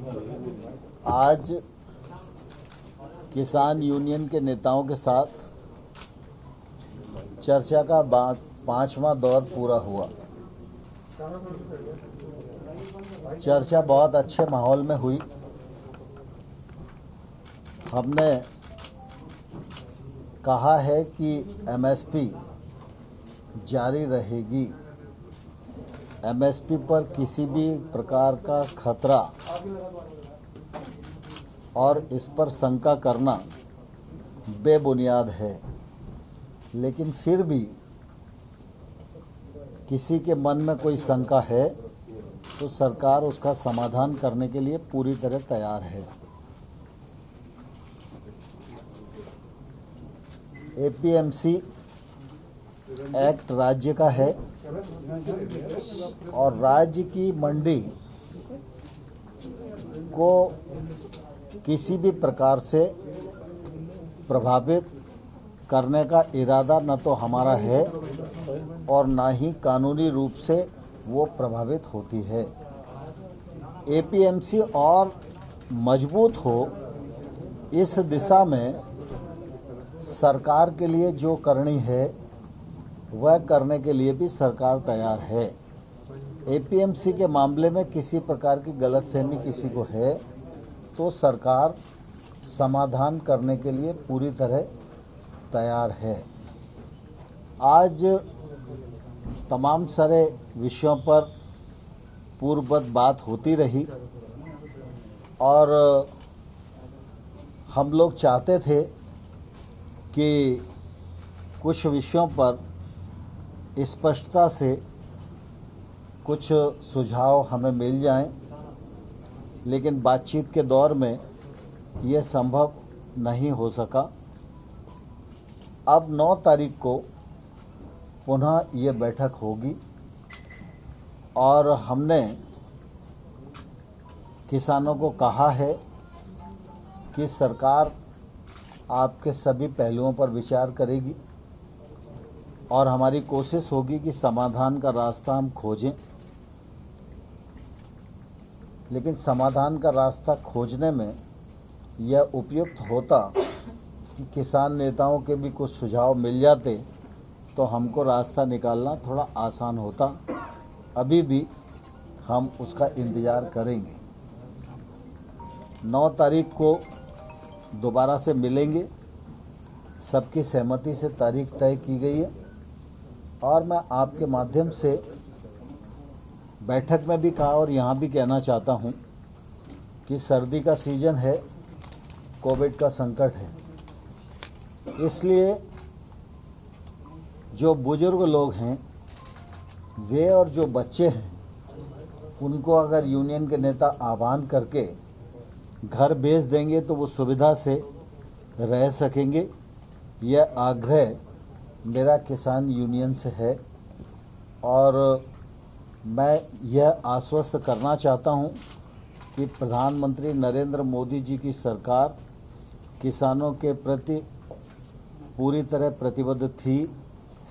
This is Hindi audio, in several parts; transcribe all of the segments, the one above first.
आज किसान यूनियन के नेताओं के साथ चर्चा का 5वां दौर पूरा हुआ। चर्चा बहुत अच्छे माहौल में हुई। हमने कहा है कि एमएसपी जारी रहेगी। एमएसपी पर किसी भी प्रकार का खतरा और इस पर शंका करना बेबुनियाद है, लेकिन फिर भी किसी के मन में कोई शंका है तो सरकार उसका समाधान करने के लिए पूरी तरह तैयार है। एपीएमसी एक्ट राज्य का है और राज्य की मंडी को किसी भी प्रकार से प्रभावित करने का इरादा न तो हमारा है और न ही कानूनी रूप से वो प्रभावित होती है। एपीएमसी और मजबूत हो, इस दिशा में सरकार के लिए जो करनी है वह करने के लिए भी सरकार तैयार है। एपीएमसी के मामले में किसी प्रकार की गलतफहमी किसी को है तो सरकार समाधान करने के लिए पूरी तरह तैयार है। आज तमाम सारे विषयों पर पूर्ववत बात होती रही और हम लोग चाहते थे कि कुछ विषयों पर स्पष्टता से कुछ सुझाव हमें मिल जाएं, लेकिन बातचीत के दौर में यह संभव नहीं हो सका। अब 9 तारीख को पुनः ये बैठक होगी और हमने किसानों को कहा है कि सरकार आपके सभी पहलुओं पर विचार करेगी और हमारी कोशिश होगी कि समाधान का रास्ता हम खोजें, लेकिन समाधान का रास्ता खोजने में यह उपयुक्त होता कि किसान नेताओं के भी कुछ सुझाव मिल जाते तो हमको रास्ता निकालना थोड़ा आसान होता। अभी भी हम उसका इंतज़ार करेंगे। 9 तारीख को दोबारा से मिलेंगे। सबकी सहमति से तारीख तय की गई है और मैं आपके माध्यम से बैठक में भी कहा और यहाँ भी कहना चाहता हूँ कि सर्दी का सीजन है, कोविड का संकट है, इसलिए जो बुजुर्ग लोग हैं वे और जो बच्चे हैं उनको अगर यूनियन के नेता आह्वान करके घर भेज देंगे तो वो सुविधा से रह सकेंगे। यह आग्रह मेरा किसान यूनियन से है और मैं यह आश्वस्त करना चाहता हूं कि प्रधानमंत्री नरेंद्र मोदी जी की सरकार किसानों के प्रति पूरी तरह प्रतिबद्ध थी,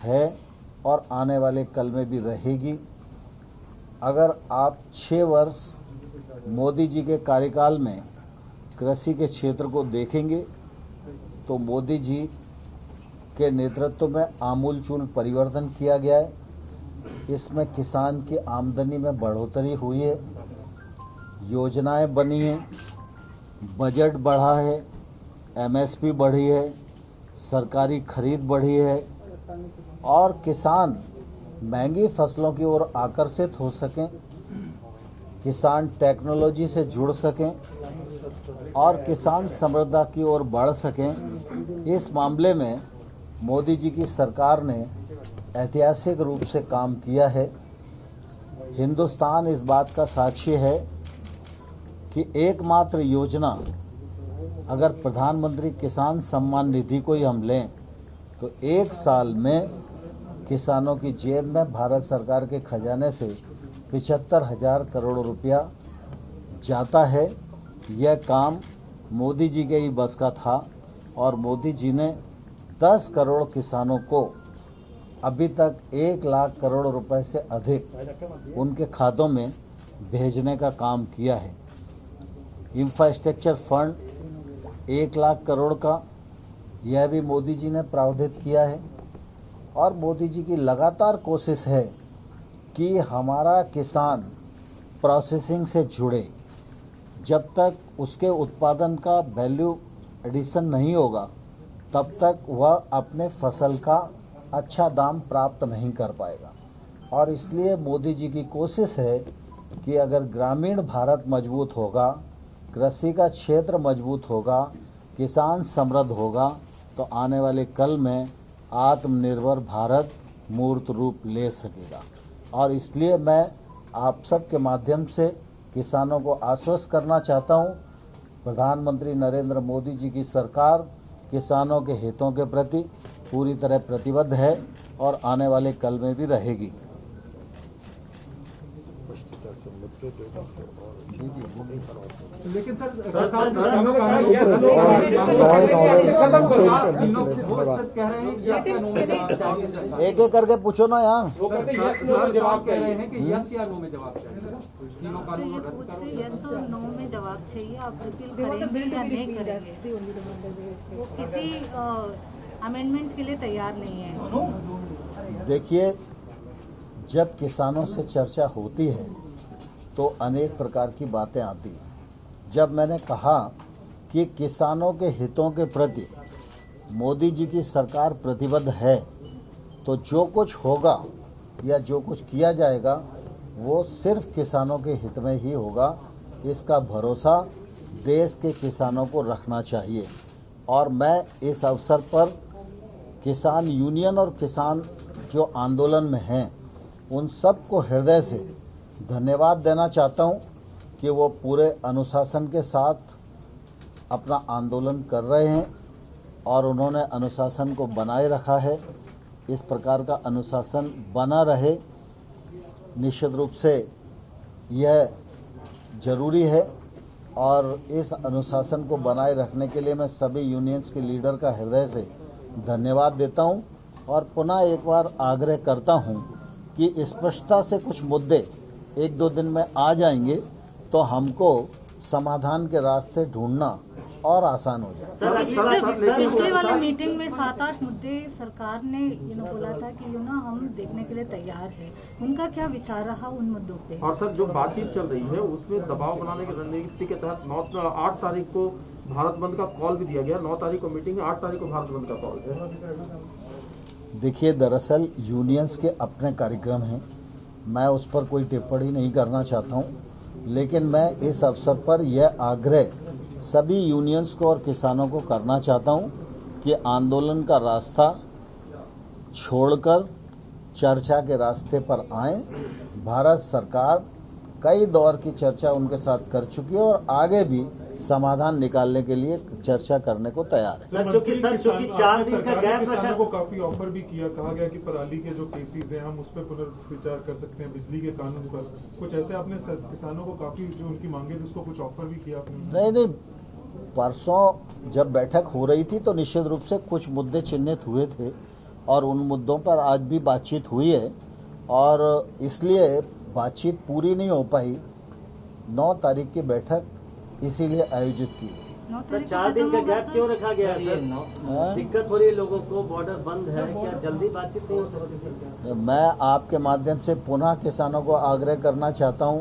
है और आने वाले कल में भी रहेगी। अगर आप 6 वर्ष मोदी जी के कार्यकाल में कृषि के क्षेत्र को देखेंगे तो मोदी जी के नेतृत्व में आमूलचूल परिवर्तन किया गया है। इसमें किसान की आमदनी में बढ़ोतरी हुई है, योजनाएं बनी हैं, बजट बढ़ा है, एमएसपी बढ़ी है, सरकारी खरीद बढ़ी है और किसान महंगी फसलों की ओर आकर्षित हो सकें, किसान टेक्नोलॉजी से जुड़ सकें और किसान समृद्धि की ओर बढ़ सकें। इस मामले में मोदी जी की सरकार ने ऐतिहासिक रूप से काम किया है। हिंदुस्तान इस बात का साक्षी है कि एकमात्र योजना अगर प्रधानमंत्री किसान सम्मान निधि को ही हम लें तो 1 साल में किसानों की जेब में भारत सरकार के खजाने से 75,000 करोड़ रुपया जाता है। यह काम मोदी जी के ही बस का था और मोदी जी ने 10 करोड़ किसानों को अभी तक 1 लाख करोड़ रुपए से अधिक उनके खातों में भेजने का काम किया है। इंफ्रास्ट्रक्चर फंड 1 लाख करोड़ का, यह भी मोदी जी ने प्रावधान किया है। और मोदी जी की लगातार कोशिश है कि हमारा किसान प्रोसेसिंग से जुड़े। जब तक उसके उत्पादन का वैल्यू एडिशन नहीं होगा तब तक वह अपने फसल का अच्छा दाम प्राप्त नहीं कर पाएगा। और इसलिए मोदी जी की कोशिश है कि अगर ग्रामीण भारत मजबूत होगा, कृषि का क्षेत्र मजबूत होगा, किसान समृद्ध होगा, तो आने वाले कल में आत्मनिर्भर भारत मूर्त रूप ले सकेगा। और इसलिए मैं आप सबके माध्यम से किसानों को आश्वस्त करना चाहता हूं, प्रधानमंत्री नरेंद्र मोदी जी की सरकार किसानों के हितों के प्रति पूरी तरह प्रतिबद्ध है और आने वाले कल में भी रहेगी। लेकिन सर एक एक करके पूछो ना यार। जवाब कह रहे हैं कि यस या नो में जवाब चाहिए। तीनों तो ये पूछ रहे यस और नो में जवाब चाहिए, आप रिपील करेंगे या नहीं करेंगे। वो किसी अमेंडमेंट्स के लिए तैयार नहीं है। देखिए, जब किसानों से चर्चा होती है तो अनेक प्रकार की बातें आती हैं। जब मैंने कहा कि किसानों के हितों के प्रति मोदी जी की सरकार प्रतिबद्ध है, तो जो कुछ होगा या जो कुछ किया जाएगा वो सिर्फ किसानों के हित में ही होगा। इसका भरोसा देश के किसानों को रखना चाहिए। और मैं इस अवसर पर किसान यूनियन और किसान जो आंदोलन में हैं उन सबको हृदय से धन्यवाद देना चाहता हूं कि वो पूरे अनुशासन के साथ अपना आंदोलन कर रहे हैं और उन्होंने अनुशासन को बनाए रखा है। इस प्रकार का अनुशासन बना रहे, निश्चित रूप से यह जरूरी है। और इस अनुशासन को बनाए रखने के लिए मैं सभी यूनियंस के लीडर का हृदय से धन्यवाद देता हूं और पुनः एक बार आग्रह करता हूं कि स्पष्टता से कुछ मुद्दे 1-2 दिन में आ जाएंगे तो हमको समाधान के रास्ते ढूंढना और आसान हो जाए। पिछले वाली मीटिंग में 7-8 मुद्दे सरकार ने बोला था कि हम देखने के लिए तैयार है। उनका क्या विचार रहा उन मुद्दों पे? और सर, जो बातचीत चल रही है उसमें दबाव बनाने की रणनीति के तहत 8 तारीख को भारत बंद का कॉल भी दिया गया। 9 तारीख को मीटिंग है, 8 तारीख को भारत बंद का कॉल है। देखिए, दरअसल यूनियंस के अपने कार्यक्रम हैं, मैं उस पर कोई टिप्पणी नहीं करना चाहता हूं, लेकिन मैं इस अवसर पर यह आग्रह सभी यूनियंस को और किसानों को करना चाहता हूं कि आंदोलन का रास्ता छोड़कर चर्चा के रास्ते पर आए। भारत सरकार कई दौर की चर्चा उनके साथ कर चुकी है और आगे भी समाधान निकालने के लिए चर्चा करने को तैयार है। सर, चूंकि 4 दिन का गैप रखा, को काफी ऑफर भी किया, कहा गया कि पराली के जो केसेस हैं हम उस पर पुनर्विचार कर सकते हैं, बिजली के कानून पर कुछ ऐसे आपने किसानों को काफी जो उनकी मांगे थी उसको कुछ ऑफर भी किया आपने? नहीं, परसों जब बैठक हो रही थी तो निश्चित रूप से कुछ मुद्दे चिन्हित हुए थे और उन मुद्दों पर आज भी बातचीत हुई है और इसलिए बातचीत पूरी नहीं हो पाई। 9 तारीख की बैठक इसीलिए आयोजित की गई। सर, 4 दिन का गैप क्यों रखा गया सर? दिक्कत हो रही है लोगों को, बॉर्डर बंद है, क्या जल्दी बातचीत नहीं हो सकती? मैं आपके माध्यम से पुनः किसानों को आग्रह करना चाहता हूं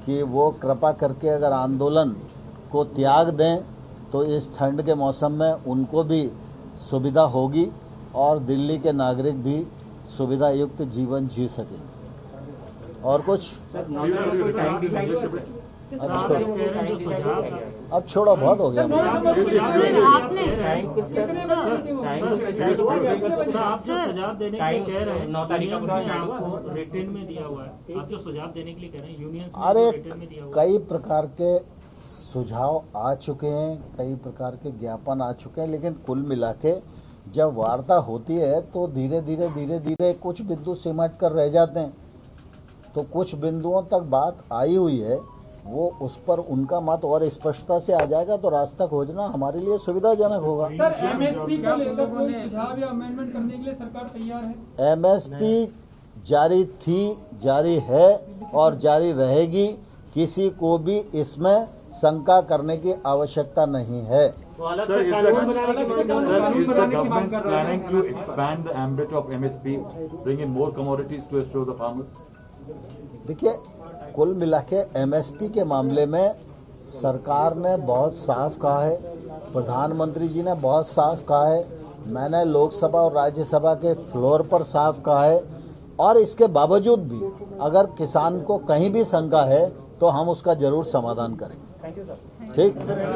कि वो कृपा करके अगर आंदोलन को त्याग दें तो इस ठंड के मौसम में उनको भी सुविधा होगी और दिल्ली के नागरिक भी सुविधा युक्त जीवन जी सकें। और कुछ अब छोड़ो, बहुत हो गया। आपने आप जो सुझाव देने के लिए कह रहे हैं 9 तारीख को रिटर्न में दिया हुआ है, आप जो सुझाव देने के लिए कह रहे हैं यूनियंस अरे रिटर्न में दिया हुआ है। कई प्रकार के सुझाव आ चुके हैं, कई प्रकार के ज्ञापन आ चुके हैं, लेकिन कुल मिला के जब वार्ता होती है तो धीरे धीरे कुछ बिंदु सिमट कर रह जाते हैं। तो कुछ बिंदुओं तक बात आई हुई है, वो उस पर उनका मत और स्पष्टता से आ जाएगा तो रास्ता खोजना हमारे लिए सुविधाजनक होगा। सर, एमएसपी को लेकर कोई सुझाव या अमेंडमेंट करने के लिए सरकार तैयार है? एमएसपी जारी थी, जारी है और जारी रहेगी। किसी को भी इसमें शंका करने की आवश्यकता नहीं है। तो अलग से कानून बनाने की मांग कर रहे हैं। Sir, is the government planning to expand the ambit of MSP, bring in more commodities to assure the farmers? देखिए, कुल मिला के एमएसपी के मामले में सरकार ने बहुत साफ कहा है, प्रधानमंत्री जी ने बहुत साफ कहा है, मैंने लोकसभा और राज्यसभा के फ्लोर पर साफ कहा है, और इसके बावजूद भी अगर किसान को कहीं भी शंका है तो हम उसका जरूर समाधान करेंगे। ठीक।